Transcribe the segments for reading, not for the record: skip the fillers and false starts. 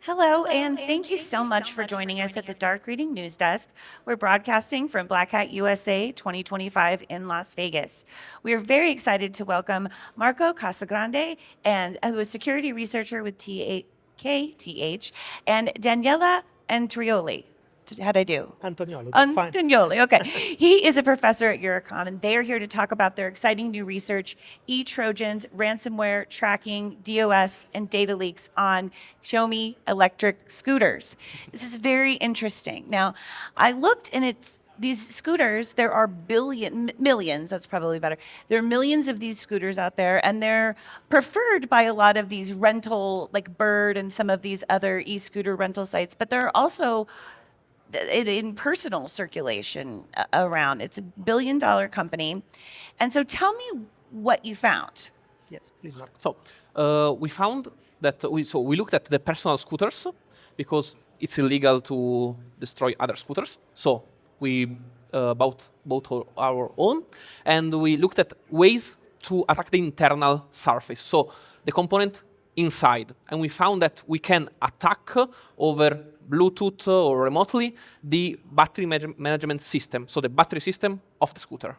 Hello, and thank you so much for joining us at the Dark Reading News Desk. We're broadcasting from Black Hat USA 2025 in Las Vegas. We are very excited to welcome Marco Casagrande, who is security researcher with KTH, and Daniele Antonioli. How'd I do? Antonioli, that's fine. Antonioli, okay. He is a professor at EURECOM, and they are here to talk about their exciting new research, e-Trojans, ransomware, tracking, DOS, and data leaks on Xiaomi electric scooters. This is very interesting. Now, I looked, and these scooters, there are millions, that's probably better. There are millions of these scooters out there, and they're preferred by a lot of these rental, like Bird and some of these other e-scooter rental sites, but there are also in personal circulation around. It's $1 billion company. And so tell me what you found. Yes, please, Mark. So we found that we looked at the personal scooters because it's illegal to destroy other scooters. So we bought our own, and we looked at ways to attack the internal surface. So the component inside, and we found that we can attack over Bluetooth or remotely the battery management system, so the battery system of the scooter.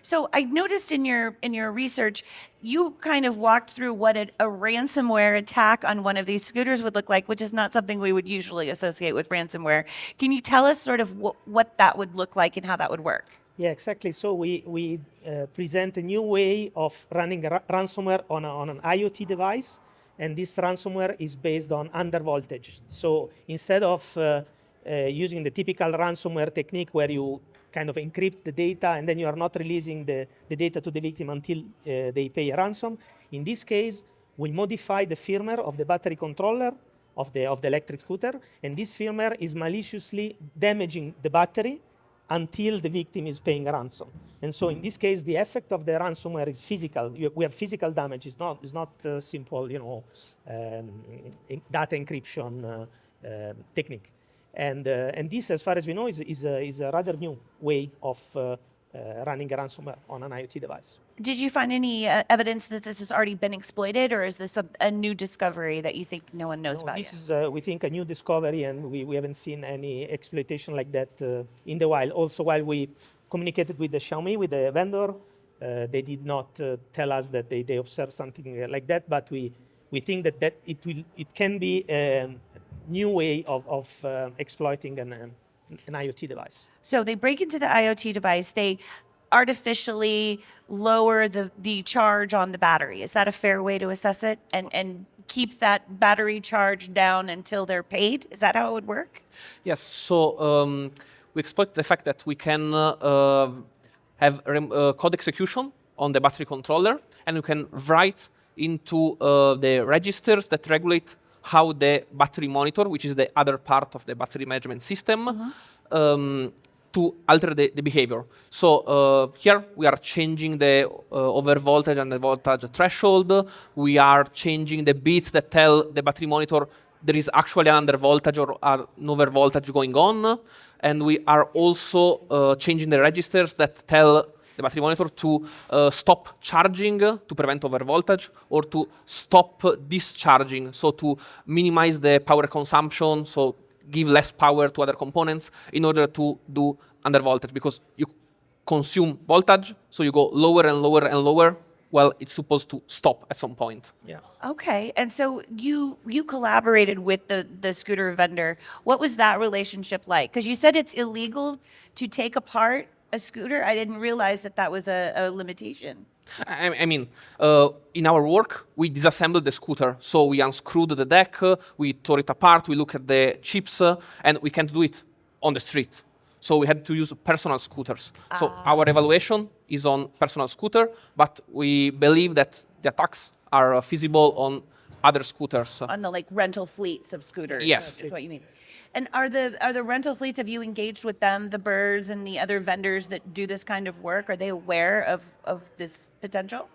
So I noticed in your research, you kind of walked through what a ransomware attack on one of these scooters would look like, which is not something we would usually associate with ransomware. Can you tell us sort of what that would look like and how that would work? Yeah, exactly. So we present a new way of running ransomware on an IoT device. And this ransomware is based on undervoltage. So instead of using the typical ransomware technique where you kind of encrypt the data and then you are not releasing the data to the victim until they pay a ransom, in this case, we modify the firmware of the battery controller of the electric scooter, and this firmware is maliciously damaging the battery until the victim is paying a ransom. And so in this case, the effect of the ransomware is physical. We have physical damage. It's not simple, data encryption technique. And this, as far as we know, is a rather new way of running a ransomware on an IoT device. Did you find any evidence that this has already been exploited, or is this a new discovery that you think no one knows about yet? This is, we think, a new discovery, and we haven't seen any exploitation like that in the wild. Also, while we communicated with the Xiaomi, with the vendor, they did not tell us that they observed something like that, but we think that it can be a new way of exploiting an IoT device. So they break into the IoT device, they artificially lower the charge on the battery. Is that a fair way to assess it? And keep that battery charge down until they're paid? Is that how it would work? Yes, so we exploit the fact that we can have code execution on the battery controller, and we can write into the registers that regulate how the battery monitor, which is the other part of the battery management system, to alter the behavior. So here we are changing the over voltage and the voltage threshold. We are changing the bits that tell the battery monitor there is actually an under voltage or an over voltage going on. And we are also changing the registers that tell the battery monitor to stop charging to prevent over voltage, or to stop discharging, so to minimize the power consumption, so give less power to other components in order to do under voltage, because you consume voltage, so you go lower and lower and lower. Well, it's supposed to stop at some point. Yeah. Okay, and so you collaborated with the scooter vendor. What was that relationship like? Because you said it's illegal to take apart a scooter. I didn't realize that was a limitation. I mean, in our work, we disassembled the scooter. So we unscrewed the deck, we tore it apart, we looked at the chips, and we can't do it on the street. So we had to use personal scooters. So our evaluation is on personal scooter, but we believe that the attacks are feasible on other scooters. On the rental fleets of scooters. Yes. That's what you mean. And are the rental fleets, have you engaged with them, the Birds and the other vendors that do this kind of work? Are they aware of this potential?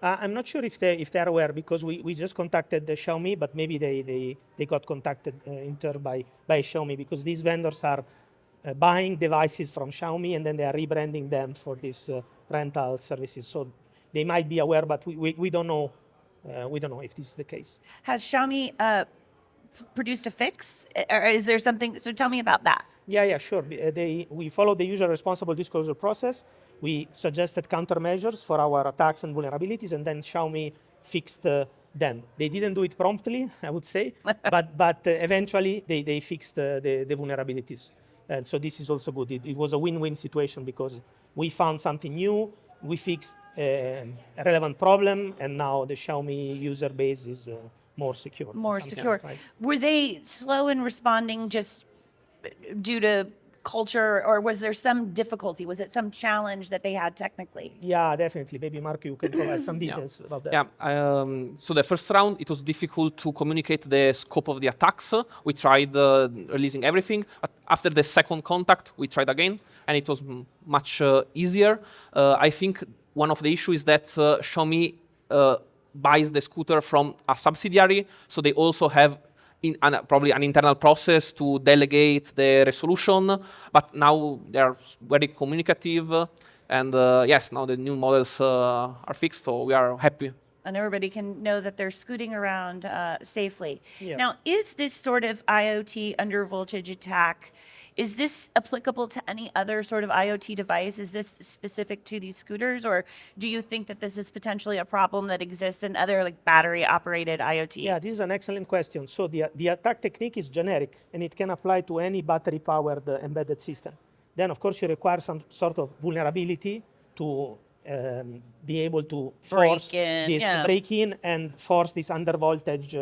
I'm not sure if they're aware, because we just contacted the Xiaomi, but maybe they got contacted in turn by Xiaomi, because these vendors are buying devices from Xiaomi and then they are rebranding them for these rental services. So they might be aware, but we don't know. We don't know if this is the case. Has Xiaomi produced a fix? Or is there something? So tell me about that. Yeah, sure. We follow the usual responsible disclosure process. We suggested countermeasures for our attacks and vulnerabilities, and then Xiaomi fixed them. They didn't do it promptly, I would say, but eventually they fixed the vulnerabilities. And so this is also good. It was a win-win situation because we found something new, we fixed a relevant problem, and now the Xiaomi user base is more secure. More secure. Right? Were they slow in responding just due to culture, or was there some difficulty? Was it some challenge that they had technically? Yeah, definitely. Maybe Marco, you can provide some details about that. Yeah. So the first round, it was difficult to communicate the scope of the attacks. We tried releasing everything. After the second contact, we tried again, and it was much easier. I think one of the issues is that Xiaomi buys the scooter from a subsidiary, so they also have probably an internal process to delegate the resolution, but now they are very communicative, and yes, now the new models are fixed, so we are happy. And everybody can know that they're scooting around safely. Yeah. Now, is this sort of IoT under voltage attack, is this applicable to any other sort of IoT device? Is this specific to these scooters, or do you think that this is potentially a problem that exists in other like battery operated IoT? Yeah, this is an excellent question. So the attack technique is generic, and it can apply to any battery powered embedded system. Then of course you require some sort of vulnerability to be able to force break in and force this under voltage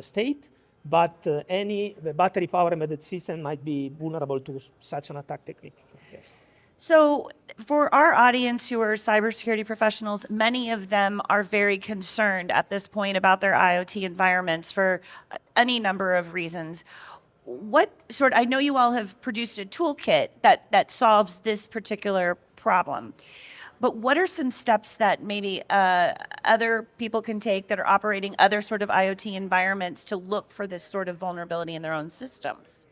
state. But any battery power embedded system might be vulnerable to such an attack technique. Yes. So for our audience who are cybersecurity professionals, many of them are very concerned at this point about their IoT environments for any number of reasons. I know you all have produced a toolkit that solves this particular problem. But what are some steps that maybe other people can take that are operating other sort of IoT environments to look for this sort of vulnerability in their own systems?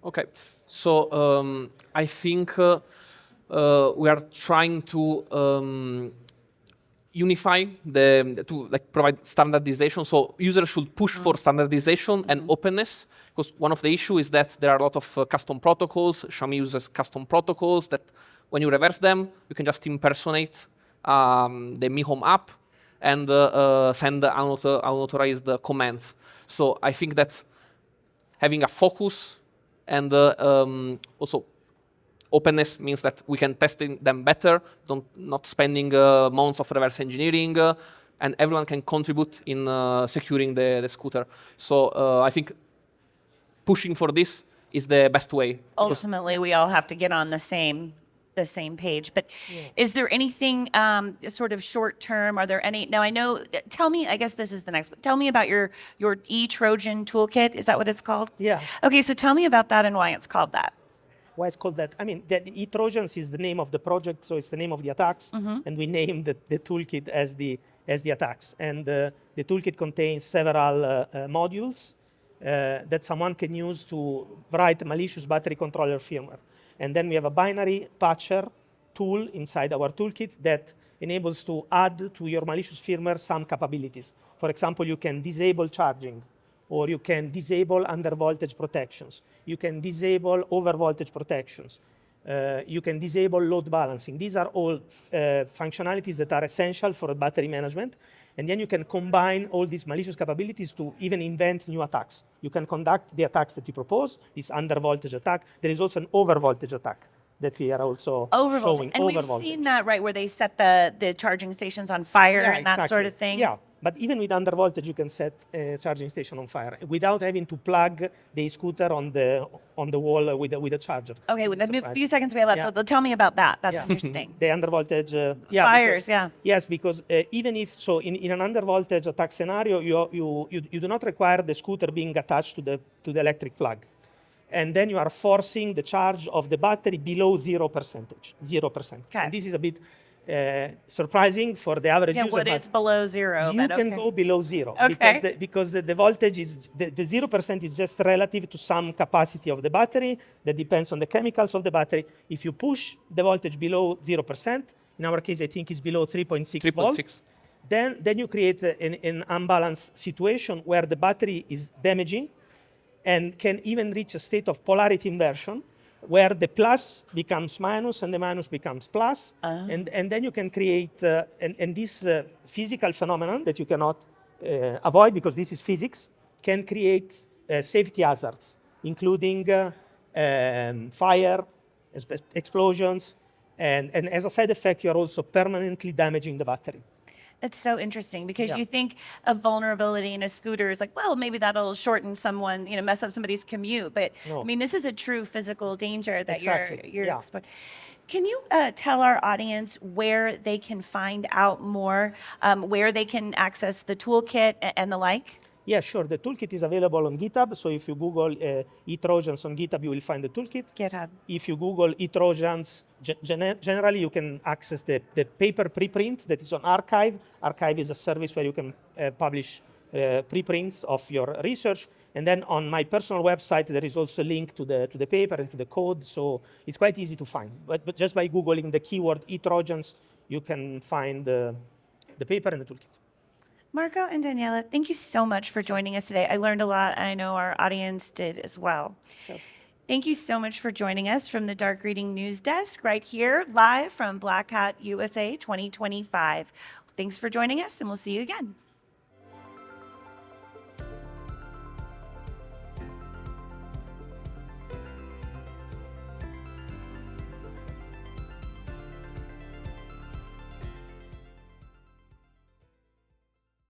Okay, so I think we are trying to unify to provide standardization. So users should push for standardization and openness, because one of the issues is that there are a lot of custom protocols. Xiaomi uses custom protocols that when you reverse them, you can just impersonate the Mi Home app and send unauthorized commands. So I think that having a focus and also openness means that we can test them better, not spending months of reverse engineering, and everyone can contribute in securing the scooter. So I think pushing for this is the best way. Ultimately, we all have to get on the same page. But is there anything sort of short term? Are there any? Now I know. Tell me. I guess this is the next one. Tell me about your e-Trojan toolkit. Is that what it's called? Yeah. Okay. So tell me about that and why it's called that. Why it's called that? I mean, the e-Trojans is the name of the project, so it's the name of the attacks, and we named the toolkit as the attacks. And the toolkit contains several modules that someone can use to write malicious battery controller firmware. And then we have a binary patcher tool inside our toolkit that enables to add to your malicious firmware some capabilities. For example, you can disable charging, or you can disable under voltage protections. You can disable over voltage protections. You can disable load balancing. These are all functionalities that are essential for battery management. And then you can combine all these malicious capabilities to even invent new attacks. You can conduct the attacks that you propose, this under voltage attack. There is also an over voltage attack that we are also showing. And we've seen that, right, where they set the charging stations on fire and that sort of thing. Yeah, but even with under voltage, you can set a charging station on fire without having to plug the scooter on the wall with a charger. Okay, with a few seconds we have left, tell me about that. That's interesting. The under voltage, fires, Yes, because even if in an under voltage attack scenario, you do not require the scooter being attached to the electric plug. And then you are forcing the charge of the battery below 0%. 0%. Okay. And this is a bit surprising for the average user. What is below zero? You can go below zero. Okay. Because the voltage is, the 0% is just relative to some capacity of the battery that depends on the chemicals of the battery. If you push the voltage below 0%, in our case, I think it's below 3.6 volts, then you create an unbalanced situation where the battery is damaging and can even reach a state of polarity inversion, where the plus becomes minus and the minus becomes plus. And then you can create, and this physical phenomenon that you cannot avoid because this is physics, can create safety hazards, including fire, explosions, and as a side effect, you are also permanently damaging the battery. It's so interesting because Yeah. you think of vulnerability in a scooter is like, well, maybe that'll shorten someone, mess up somebody's commute. But No. I mean, this is a true physical danger that Exactly, you're yeah. exposed. Can you tell our audience where they can find out more, where they can access the toolkit and the like? Yeah, sure. The toolkit is available on GitHub. So if you Google e-Trojans on GitHub, you will find the toolkit. GitHub. If you Google e-Trojans, generally you can access the paper preprint that is on Archive. Archive is a service where you can publish preprints of your research. And then on my personal website, there is also a link to the paper and to the code. So it's quite easy to find. But just by Googling the keyword e-Trojans, you can find the paper and the toolkit. Marco and Daniela, thank you so much for joining us today. I learned a lot. I know our audience did as well. Sure. Thank you so much for joining us from the Dark Reading News Desk right here, live from Black Hat USA 2025. Thanks for joining us, and we'll see you again.